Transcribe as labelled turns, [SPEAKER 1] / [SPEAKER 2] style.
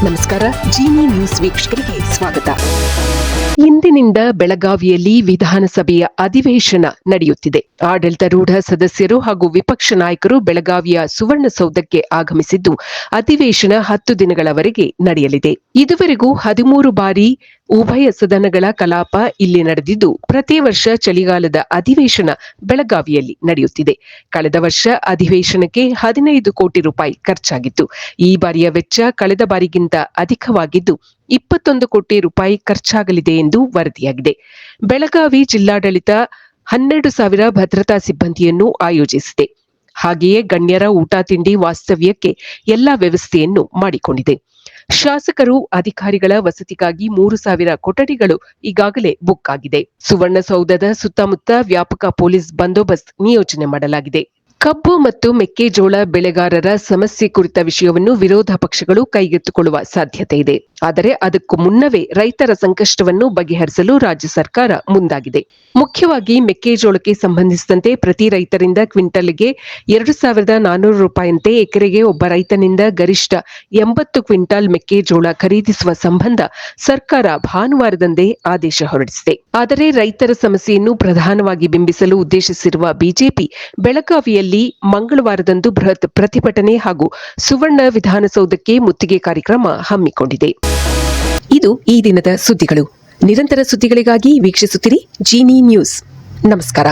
[SPEAKER 1] ನಮಸ್ಕಾರ. ಜಿನಿ ನ್ಯೂಸ್ ವೀಕ್ಷಕರಿಗೆ ಸ್ವಾಗತ. ಇಂದಿನಿಂದ ಬೆಳಗಾವಿಯಲ್ಲಿ ವಿಧಾನಸಭೆಯ ಅಧಿವೇಶನ ನಡೆಯುತ್ತಿದೆ. ಆಡಳಿತಾರೂಢ ಸದಸ್ಯರು ಹಾಗೂ ವಿಪಕ್ಷ ನಾಯಕರು ಬೆಳಗಾವಿಯ ಸುವರ್ಣಸೌಧಕ್ಕೆ ಆಗಮಿಸಿದ್ದು ಅಧಿವೇಶನ 10 ದಿನಗಳವರೆಗೆ ನಡೆಯಲಿದೆ. ಇದುವರೆಗೂ 13 ಬಾರಿ ಉಭಯ ಸದನಗಳ ಕಲಾಪ ಇಲ್ಲಿ ನಡೆದಿದ್ದು ಪ್ರತಿ ವರ್ಷ ಚಳಿಗಾಲದ ಅಧಿವೇಶನ ಬೆಳಗಾವಿಯಲ್ಲಿ ನಡೆಯುತ್ತಿದೆ. ಕಳೆದ ವರ್ಷ ಅಧಿವೇಶನಕ್ಕೆ 15 ಕೋಟಿ ರೂಪಾಯಿ ಖರ್ಚಾಗಿತ್ತು. ಈ ಬಾರಿಯ ವೆಚ್ಚ ಕಳೆದ ಬಾರಿಗಿಂತ ಅಧಿಕವಾಗಿದ್ದು 21 ಕೋಟಿ ರೂಪಾಯಿ ಖರ್ಚಾಗಲಿದೆ ಎಂದು ವರದಿಯಾಗಿದೆ. ಬೆಳಗಾವಿ ಜಿಲ್ಲಾಡಳಿತ 12,000 ಭದ್ರತಾ ಸಿಬ್ಬಂದಿಯನ್ನು ಆಯೋಜಿಸಿದೆ. ಹಾಗೆಯೇ ಗಣ್ಯರ ಊಟ ತಿಂಡಿ ವಾಸ್ತವ್ಯಕ್ಕೆ ಎಲ್ಲಾ ವ್ಯವಸ್ಥೆಯನ್ನು ಮಾಡಿಕೊಂಡಿದೆ. ಶಾಸಕರು ಅಧಿಕಾರಿಗಳ ವಸತಿಗಾಗಿ 3,000 ಕೊಠಡಿಗಳು ಈಗಾಗಲೇ ಬುಕ್ ಆಗಿದೆ. ಸುವರ್ಣಸೌಧದ ಸುತ್ತಮುತ್ತ ವ್ಯಾಪಕ ಪೊಲೀಸ್ ಬಂದೋಬಸ್ತ್ ನಿಯೋಜನೆ ಮಾಡಲಾಗಿದೆ. ಕಬ್ಬು ಮತ್ತು ಮೆಕ್ಕೆಜೋಳ ಬೆಳೆಗಾರರ ಸಮಸ್ಯೆ ಕುರಿತ ವಿಷಯವನ್ನು ವಿರೋಧ ಪಕ್ಷಗಳು ಕೈಗೆತ್ತಿಕೊಳ್ಳುವ ಸಾಧ್ಯತೆ ಇದೆ. ಆದರೆ ಅದಕ್ಕೂ ಮುನ್ನವೇ ರೈತರ ಸಂಕಷ್ಟವನ್ನು ಬಗೆಹರಿಸಲು ರಾಜ್ಯ ಸರ್ಕಾರ ಮುಂದಾಗಿದೆ. ಮುಖ್ಯವಾಗಿ ಮೆಕ್ಕೆಜೋಳಕ್ಕೆ ಸಂಬಂಧಿಸಿದಂತೆ ಪ್ರತಿ ರೈತರಿಂದ ಕ್ವಿಂಟಲ್ಗೆ 2,400 ರೂಪಾಯಿಯಂತೆ ಎಕರೆಗೆ ಒಬ್ಬ ರೈತನಿಂದ ಗರಿಷ್ಠ 80 ಕ್ವಿಂಟಾಲ್ ಮೆಕ್ಕೆಜೋಳ ಖರೀದಿಸುವ ಸಂಬಂಧ ಸರ್ಕಾರ ಭಾನುವಾರದಂದೇ ಆದೇಶ ಹೊರಡಿಸಿದೆ. ಆದರೆ ರೈತರ ಸಮಸ್ಯೆಯನ್ನು ಪ್ರಧಾನವಾಗಿ ಬಿಂಬಿಸಲು ಉದ್ದೇಶಿಸಿರುವ ಬಿಜೆಪಿ ಬೆಳಗಾವಿಯಲ್ಲಿ ಮಂಗಳವಾರದಂದು ಬೃಹತ್ ಪ್ರತಿಭಟನೆ ಹಾಗೂ ಸುವರ್ಣ ವಿಧಾನಸೌಧಕ್ಕೆ ಮುತ್ತಿಗೆ ಕಾರ್ಯಕ್ರಮ ಹಮ್ಮಿಕೊಂಡಿದೆ. ಇದು ಈ ದಿನದ ಸುದ್ದಿಗಳು. ನಿರಂತರ ಸುದ್ದಿಗಳಿಗಾಗಿ ವೀಕ್ಷಿಸುತ್ತಿರಿ ಜಿನಿ ನ್ಯೂಸ್. ನಮಸ್ಕಾರ.